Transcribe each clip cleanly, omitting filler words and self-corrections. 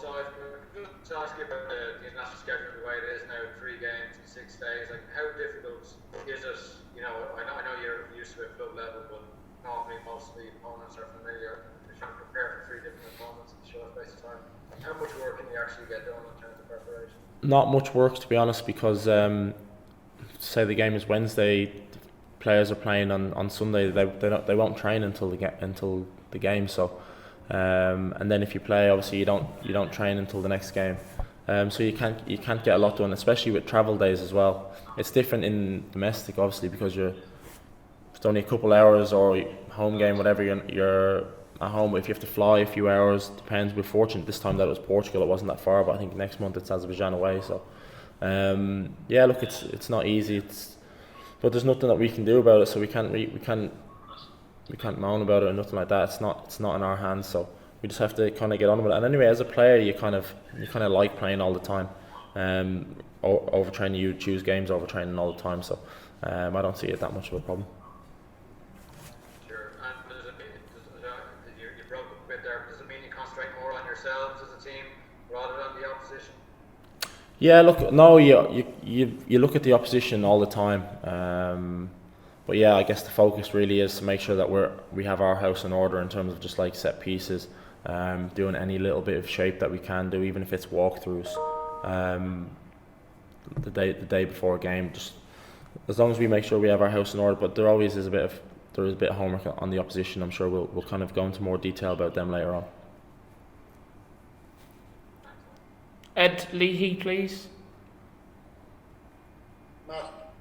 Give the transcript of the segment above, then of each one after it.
side, just to ask you about the international schedule, the way it is now, 3 games in 6 days. Like, how difficult is it? I know you're used to it at club level, but normally most of the opponents are familiar. You're trying to prepare for 3 different opponents in a short space of time. How much work can you actually get done in terms of preparation? Not much work, to be honest, because say the game is Wednesday, players are playing on Sunday. They won't train until the game. So, and then if you play, obviously you don't train until the next game. So you can't get a lot done, especially with travel days as well. It's different in domestic, obviously, because it's only a couple hours or home game, whatever. You're at home. If you have to fly a few hours, depends. We're fortunate this time that it was Portugal. It wasn't that far, but I think next month it's Azerbaijan away. So, yeah, look, it's not easy. But there's nothing that we can do about it. So we can't moan about it or nothing like that. It's not in our hands. So we just have to kind of get on with it. And anyway, as a player, you kind of like playing all the time. Overtraining, you choose games over training all the time. So I don't see it that much of a problem. Sure. And you broke up a bit there. Does it mean you concentrate more on yourselves as a team rather than the opposition? Yeah, look, no, you look at the opposition all the time. But yeah, I guess the focus really is to make sure that we have our house in order in terms of just like set pieces, doing any little bit of shape that we can do, even if it's walkthroughs. The day before a game, just as long as we make sure we have our house in order. But there is a bit of homework on the opposition. I'm sure we'll kind of go into more detail about them later on. Ed Leahy, please. Matt,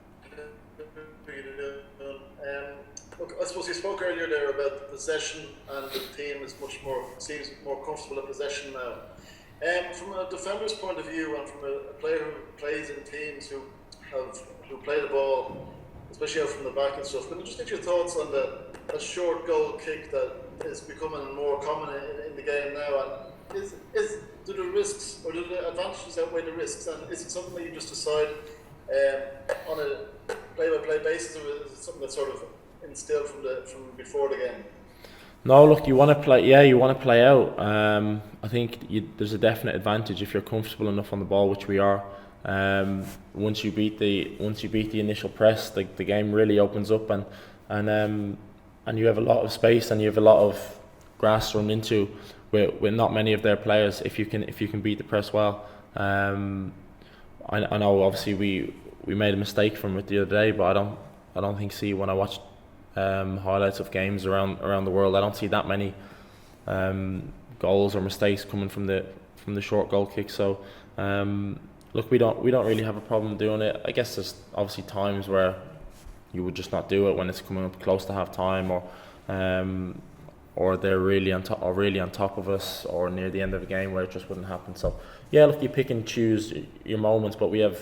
look, I suppose you spoke earlier there about the possession, and the team seems more comfortable in possession now. From a defender's point of view, and from a player who plays in teams who play the ball, especially out from the back and stuff, can I just get your thoughts on that short goal kick that is becoming more common in the game now? And do the risks or do the advantages outweigh the risks? And is it something that you just decide on a play-by-play basis, or is it something that's sort of instilled from before the game? No, look, you want to play. Yeah, you want to play out. I think there's a definite advantage if you're comfortable enough on the ball, which we are. Once you beat the initial press, the game really opens up, and you have a lot of space and you have a lot of grass to run into with not many of their players. If you can beat the press well, I know obviously we made a mistake from it the other day, but I don't think when I watched highlights of games around the world, I don't see that many goals or mistakes coming from the short goal kick. So look, we don't really have a problem doing it. I guess there's obviously times where you would just not do it when it's coming up close to half time, or they're really on top of us, or near the end of a game where it just wouldn't happen. So yeah, look, you pick and choose your moments, but we're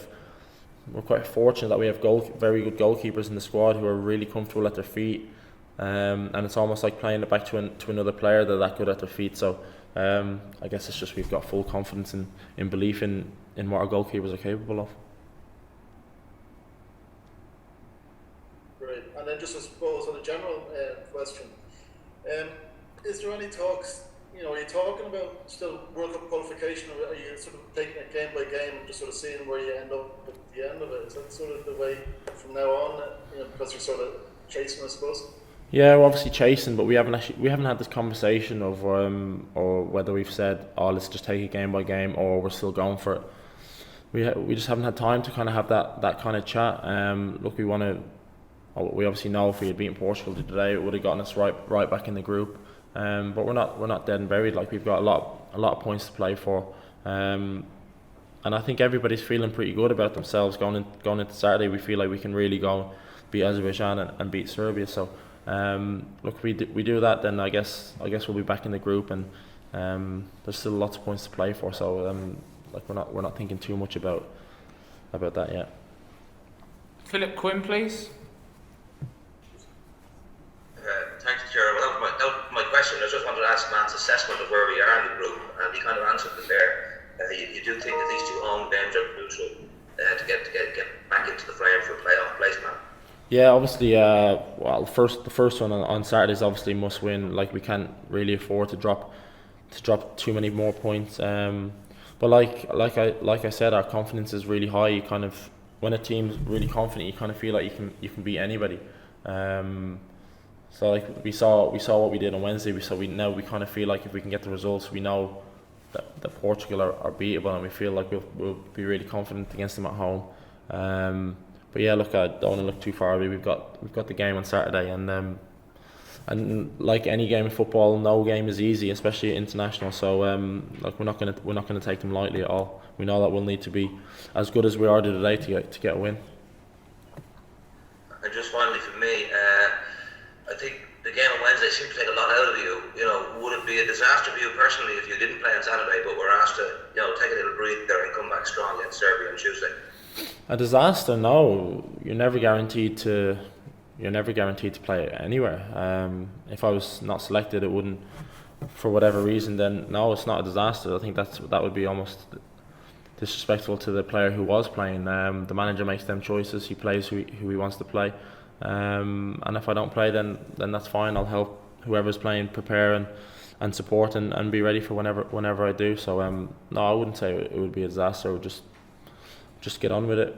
quite fortunate that we have very good goalkeepers in the squad who are really comfortable at their feet, and it's almost like playing it back to another player. They're that good at their feet. So I guess it's just we've got full confidence in belief in what our goalkeepers are capable of. Great. And then just I suppose on a general question, is there any talks? Are you talking about still World Cup qualification, or are you sort of taking it game by game and just sort of seeing where you end up at the end of it? Is that sort of the way from now on? Because you're sort of chasing, I suppose. Yeah, we're obviously chasing, but we haven't had this conversation of or whether we've said, oh, let's just take it game by game, or we're still going for it. We just haven't had time to kind of have that kind of chat. Look, we obviously know if we had beaten Portugal today, it would have gotten us right back in the group. But we're not dead and buried. Like, we've got a lot of points to play for, and I think everybody's feeling pretty good about themselves going into Saturday. We feel like we can really go beat Azerbaijan and beat Serbia. So look, we do that, then I guess we'll be back in the group, and there's still lots of points to play for. So like we're not thinking too much about that yet. Philip Quinn, please. Thanks, Chair. Well, that was my question. I just wanted to ask Matt's assessment of where we are in the group, and he kind of answered it there. You do think that these 2 home games are crucial to get back into the frame for playoff placement? Yeah, obviously. Well, the first one on Saturday is obviously must win. Like, we can't really afford to drop drop too many more points. But like I said, our confidence is really high. You kind of, when a team's really confident, you kind of feel like you can beat anybody. So like we saw what we did on Wednesday. Now we kind of feel like if we can get the results, we know that Portugal are beatable, and we feel like we'll be really confident against them at home. But yeah, look, I don't want to look too far away. We've got the game on Saturday, and like any game of football, no game is easy, especially international. So like we're not gonna take them lightly at all. We know that we'll need to be as good as we are today to get a win. And just finally for me, I think the game on Wednesday seemed to take a lot out of you. You know, would it be a disaster for you personally if you didn't play on Saturday, but were asked to, take a little breather and come back strong against Serbia on Tuesday? A disaster? No, you're never guaranteed to play anywhere. If I was not selected, it wouldn't, for whatever reason. Then no, it's not a disaster. I think that would be almost disrespectful to the player who was playing. The manager makes them choices. He plays who he wants to play. And if I don't play, then that's fine. I'll help whoever's playing prepare and support and be ready for whenever I do. So no, I wouldn't say it would be a disaster. I would just get on with it.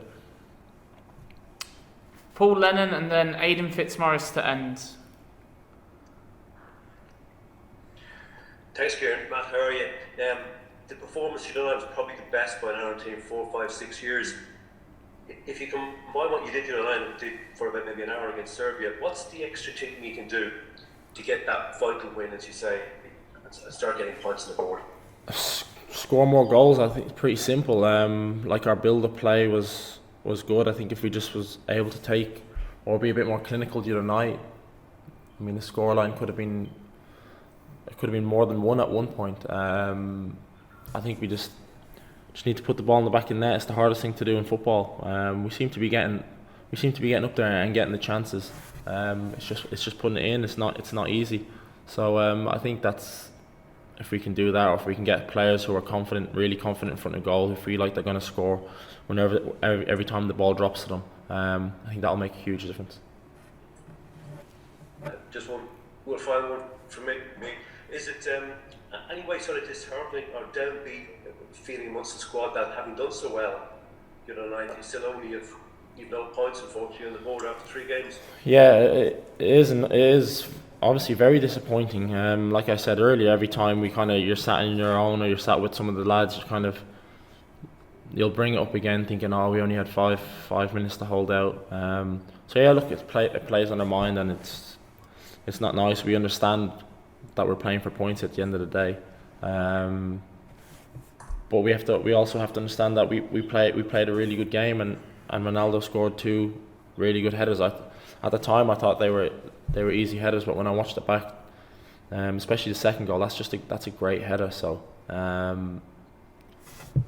Paul Lennon and then Aidan Fitzmaurice to end. Thanks, Kieran. Matt, how are you? The performance you done was probably the best by an Ireland team in 4, 5, 6 years. If you combine what you did the other night and did for about maybe an hour against Serbia, what's the extra thing you can do to get that vital win, as you say, and start getting points on the board? Score more goals. I think it's pretty simple. Like our build-up play was good. I think if we just was able to take or be a bit more clinical the other night, I mean the scoreline could have been more than one at one point. I think we just need to put the ball in the back of the net. It's the hardest thing to do in football. We seem to be getting up there and getting the chances. It's just putting it in. It's not easy. So I think that's, if we can do that, or if we can get players who are confident, really confident in front of goal, who feel like they're going to score every time the ball drops to them, I think that'll make a huge difference. Just one final one from me. Is it any way sort of disheartening or downbeat feeling amongst the squad that having done so well, you still only you've no points unfortunately on the board after 3 games? Yeah, it is obviously very disappointing. Like I said earlier, every time you're sat in your own or you're sat with some of the lads, you'll bring it up again thinking, oh, we only had five minutes to hold out. So yeah, look, it plays on our mind, and it's not nice. We understand that we're playing for points at the end of the day, but we also have to understand that we played a really good game, and Ronaldo scored 2 really good headers. At the time I thought they were easy headers, but when I watched it back, especially the second goal, that's a great header. So I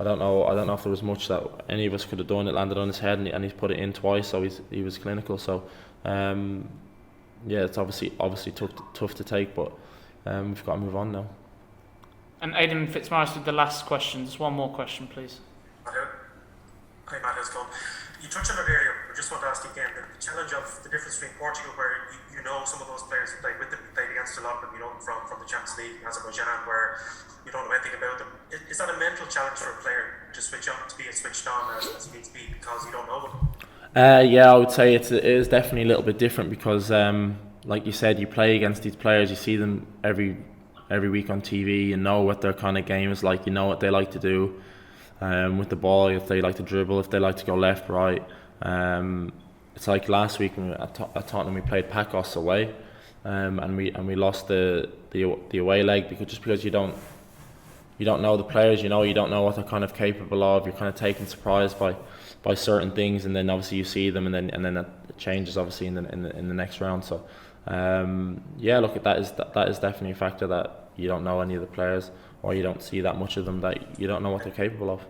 don't know if there was much that any of us could have done. It landed on his head, and he's put it in twice, so he was clinical. So yeah, it's obviously tough to take, but we've got to move on now. And Aidan Fitzmaurice with the last question. Just one more question, please. Hi Matt, how's it going? You touched on it earlier, I just want to ask you again, the challenge of the difference between Portugal, where you know some of those players who played with them, you played against a lot of them, you know them from the Champions League, Azerbaijan, where you don't know anything about them. Is that a mental challenge for a player to switch on, to be switched on as it needs to be, because you don't know them? Yeah, I would say it is definitely a little bit different, because like you said, you play against these players, you see them every week on TV, you know what their kind of game is like, you know what they like to do with the ball, if they like to dribble, if they like to go left, right. It's like last week at Tottenham, we played Pacos away, and we lost the away leg because you don't know the players, you don't know what they're kind of capable of. You're kind of taken surprised by certain things, and then obviously you see them, and then it changes obviously in the next round. So yeah, look, that is definitely a factor, that you don't know any of the players, or you don't see that much of them, that you don't know what they're capable of.